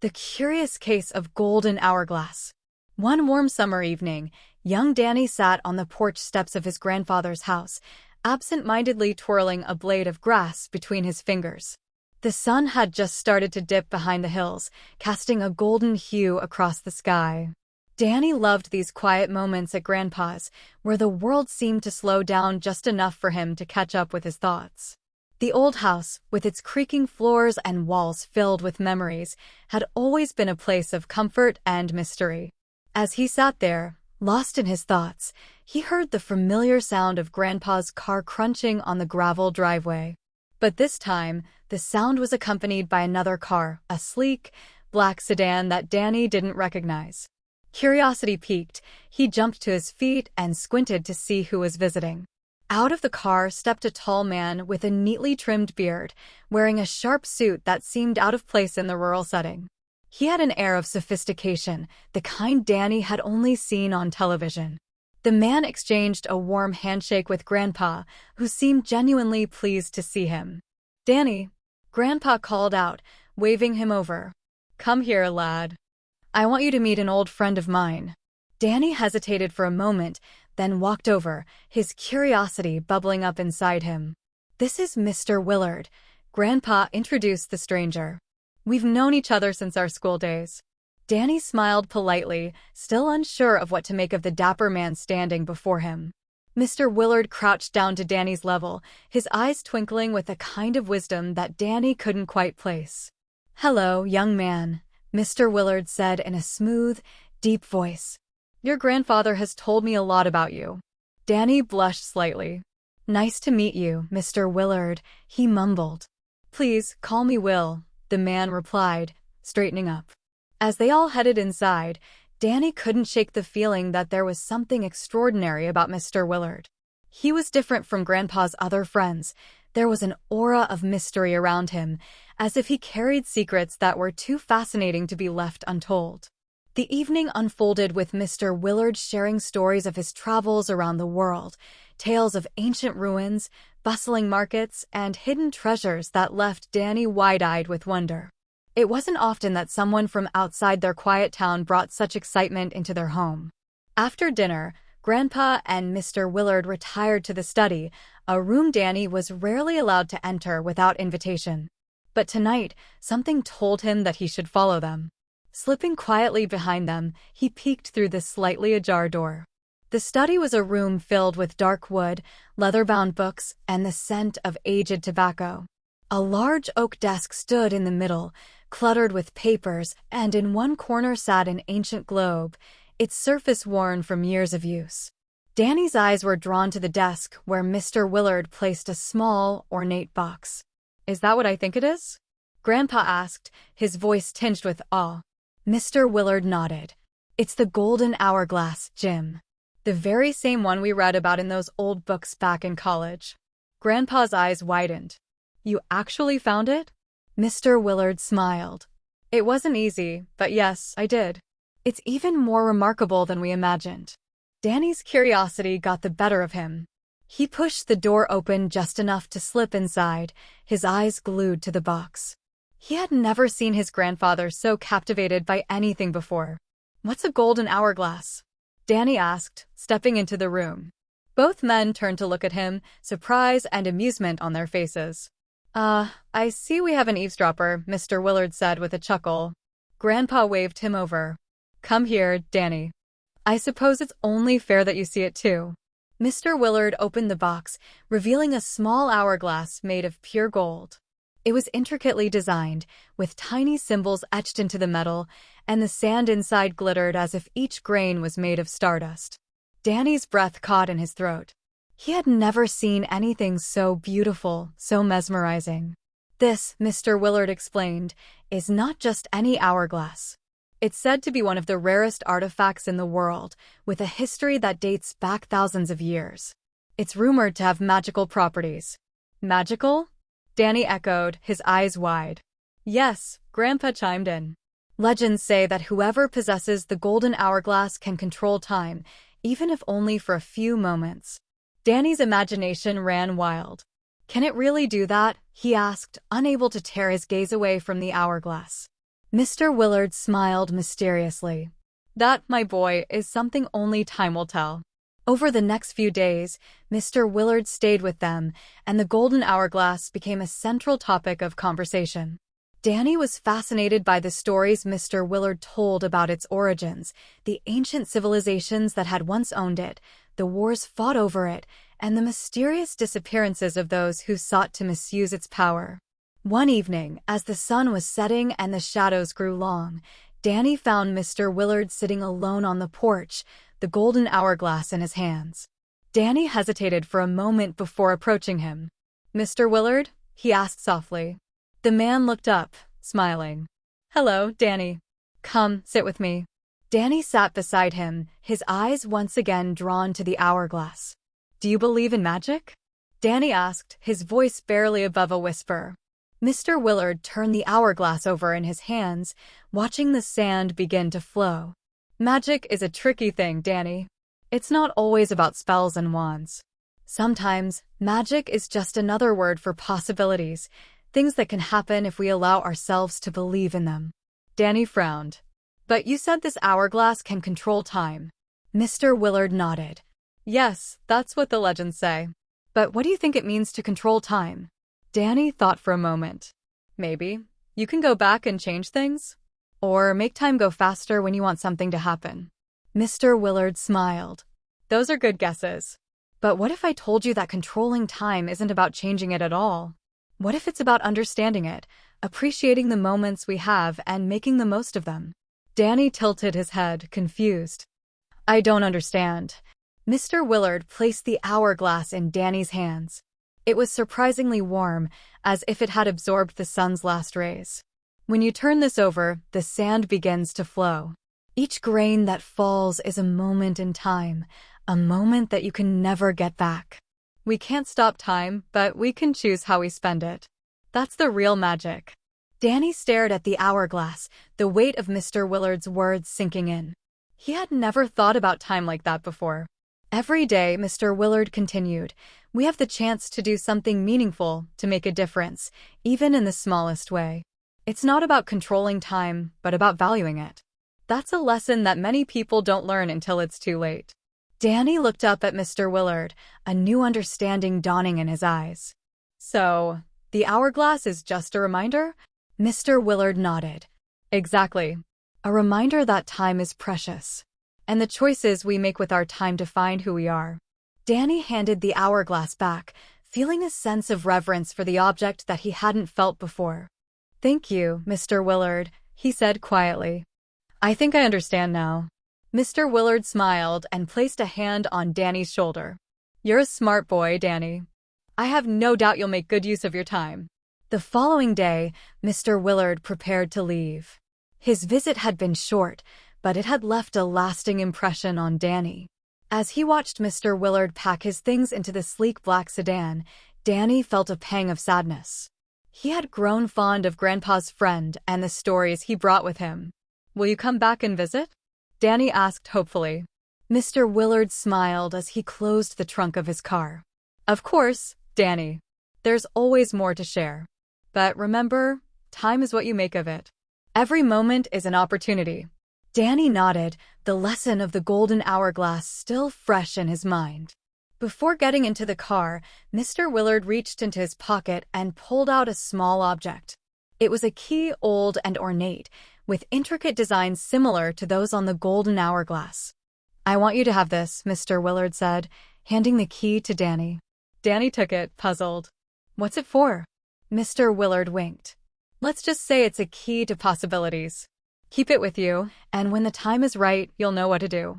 The Curious Case of Golden Hourglass. One warm summer evening, young Danny sat on the porch steps of his grandfather's house, absent-mindedly twirling a blade of grass between his fingers. The sun had just started to dip behind the hills, casting a golden hue across the sky. Danny loved these quiet moments at Grandpa's, where the world seemed to slow down just enough for him to catch up with his thoughts. The old house, with its creaking floors and walls filled with memories, had always been a place of comfort and mystery. As he sat there, lost in his thoughts, he heard the familiar sound of Grandpa's car crunching on the gravel driveway. But this time, the sound was accompanied by another car, a sleek, black sedan that Danny didn't recognize. Curiosity piqued, he jumped to his feet and squinted to see who was visiting. Out of the car stepped a tall man with a neatly trimmed beard, wearing a sharp suit that seemed out of place in the rural setting. He had an air of sophistication, the kind Danny had only seen on television. The man exchanged a warm handshake with Grandpa, who seemed genuinely pleased to see him. "Danny," Grandpa called out, waving him over. "Come here, lad. I want you to meet an old friend of mine." Danny hesitated for a moment, then walked over, his curiosity bubbling up inside him. "This is Mr. Willard," Grandpa introduced the stranger. "We've known each other since our school days." Danny smiled politely, still unsure of what to make of the dapper man standing before him. Mr. Willard crouched down to Danny's level, his eyes twinkling with a kind of wisdom that Danny couldn't quite place. "Hello, young man," Mr. Willard said in a smooth, deep voice. "Your grandfather has told me a lot about you." Danny blushed slightly. "Nice to meet you, Mr. Willard," he mumbled. "Please, call me Will," the man replied, straightening up. As they all headed inside, Danny couldn't shake the feeling that there was something extraordinary about Mr. Willard. He was different from Grandpa's other friends. There was an aura of mystery around him, as if he carried secrets that were too fascinating to be left untold. The evening unfolded with Mr. Willard sharing stories of his travels around the world, tales of ancient ruins, bustling markets, and hidden treasures that left Danny wide-eyed with wonder. It wasn't often that someone from outside their quiet town brought such excitement into their home. After dinner, Grandpa and Mr. Willard retired to the study, a room Danny was rarely allowed to enter without invitation. But tonight, something told him that he should follow them. Slipping quietly behind them, he peeked through the slightly ajar door. The study was a room filled with dark wood, leather-bound books, and the scent of aged tobacco. A large oak desk stood in the middle, cluttered with papers, and in one corner sat an ancient globe, its surface worn from years of use. Danny's eyes were drawn to the desk where Mr. Willard placed a small, ornate box. "Is that what I think it is?" Grandpa asked, his voice tinged with awe. Mr. Willard nodded. "It's the Golden Hourglass, Jim. The very same one we read about in those old books back in college." Grandpa's eyes widened. "You actually found it?" Mr. Willard smiled. "It wasn't easy, but yes, I did. It's even more remarkable than we imagined." Danny's curiosity got the better of him. He pushed the door open just enough to slip inside, his eyes glued to the box. He had never seen his grandfather so captivated by anything before. "What's a golden hourglass?" Danny asked, stepping into the room. Both men turned to look at him, surprise and amusement on their faces. I see we have an eavesdropper," Mr. Willard said with a chuckle. Grandpa waved him over. "Come here, Danny. I suppose it's only fair that you see it too." Mr. Willard opened the box, revealing a small hourglass made of pure gold. It was intricately designed, with tiny symbols etched into the metal, and the sand inside glittered as if each grain was made of stardust. Danny's breath caught in his throat. He had never seen anything so beautiful, so mesmerizing. "This," Mr. Willard explained, "is not just any hourglass. It's said to be one of the rarest artifacts in the world, with a history that dates back thousands of years. It's rumored to have magical properties." "Magical?" Danny echoed, his eyes wide. "Yes," Grandpa chimed in. "Legends say that whoever possesses the golden hourglass can control time, even if only for a few moments." Danny's imagination ran wild. "Can it really do that?" he asked, unable to tear his gaze away from the hourglass. Mr. Willard smiled mysteriously. That, my boy, is something only time will tell. Over the next few days, Mr. Willard stayed with them, and the golden hourglass became a central topic of conversation. Danny was fascinated by the stories Mr. Willard told about its origins, the ancient civilizations that had once owned it, the wars fought over it, and the mysterious disappearances of those who sought to misuse its power. One evening, as the sun was setting and the shadows grew long, Danny found Mr. Willard sitting alone on the porch, the golden hourglass in his hands. Danny hesitated for a moment before approaching him. "Mr. Willard?" he asked softly. The man looked up, smiling. "Hello, Danny. Come, sit with me." Danny sat beside him, his eyes once again drawn to the hourglass. "Do you believe in magic?" Danny asked, his voice barely above a whisper. Mr. Willard turned the hourglass over in his hands, watching the sand begin to flow. "Magic is a tricky thing, Danny. It's not always about spells and wands. Sometimes, magic is just another word for possibilities, things that can happen if we allow ourselves to believe in them." Danny frowned. "But you said this hourglass can control time." Mr. Willard nodded. "Yes, that's what the legends say. But what do you think it means to control time?" Danny thought for a moment. "Maybe you can go back and change things? Or make time go faster when you want something to happen." Mr. Willard smiled. "Those are good guesses. But what if I told you that controlling time isn't about changing it at all? What if it's about understanding it, appreciating the moments we have and making the most of them?" Danny tilted his head, confused. "I don't understand." Mr. Willard placed the hourglass in Danny's hands. It was surprisingly warm, as if it had absorbed the sun's last rays. "When you turn this over, the sand begins to flow. Each grain that falls is a moment in time, a moment that you can never get back. We can't stop time, but we can choose how we spend it. That's the real magic." Danny stared at the hourglass, the weight of Mr. Willard's words sinking in. He had never thought about time like that before. "Every day," Mr. Willard continued, "we have the chance to do something meaningful, to make a difference, even in the smallest way. It's not about controlling time, but about valuing it. That's a lesson that many people don't learn until it's too late." Danny looked up at Mr. Willard, a new understanding dawning in his eyes. "So, the hourglass is just a reminder?" Mr. Willard nodded. "Exactly. A reminder that time is precious, and the choices we make with our time define who we are." Danny handed the hourglass back, feeling a sense of reverence for the object that he hadn't felt before. "Thank you, Mr. Willard," he said quietly. "I think I understand now." Mr. Willard smiled and placed a hand on Danny's shoulder. "You're a smart boy, Danny. I have no doubt you'll make good use of your time." The following day, Mr. Willard prepared to leave. His visit had been short, but it had left a lasting impression on Danny. As he watched Mr. Willard pack his things into the sleek black sedan, Danny felt a pang of sadness. He had grown fond of Grandpa's friend and the stories he brought with him. "Will you come back and visit?" Danny asked hopefully. Mr. Willard smiled as he closed the trunk of his car. "Of course, Danny. There's always more to share. But remember, time is what you make of it. Every moment is an opportunity." Danny nodded, the lesson of the golden hourglass still fresh in his mind. Before getting into the car, Mr. Willard reached into his pocket and pulled out a small object. It was a key, old and ornate, with intricate designs similar to those on the golden hourglass. "I want you to have this," Mr. Willard said, handing the key to Danny. Danny took it, puzzled. "What's it for?" Mr. Willard winked. "Let's just say it's a key to possibilities. Keep it with you, and when the time is right, you'll know what to do."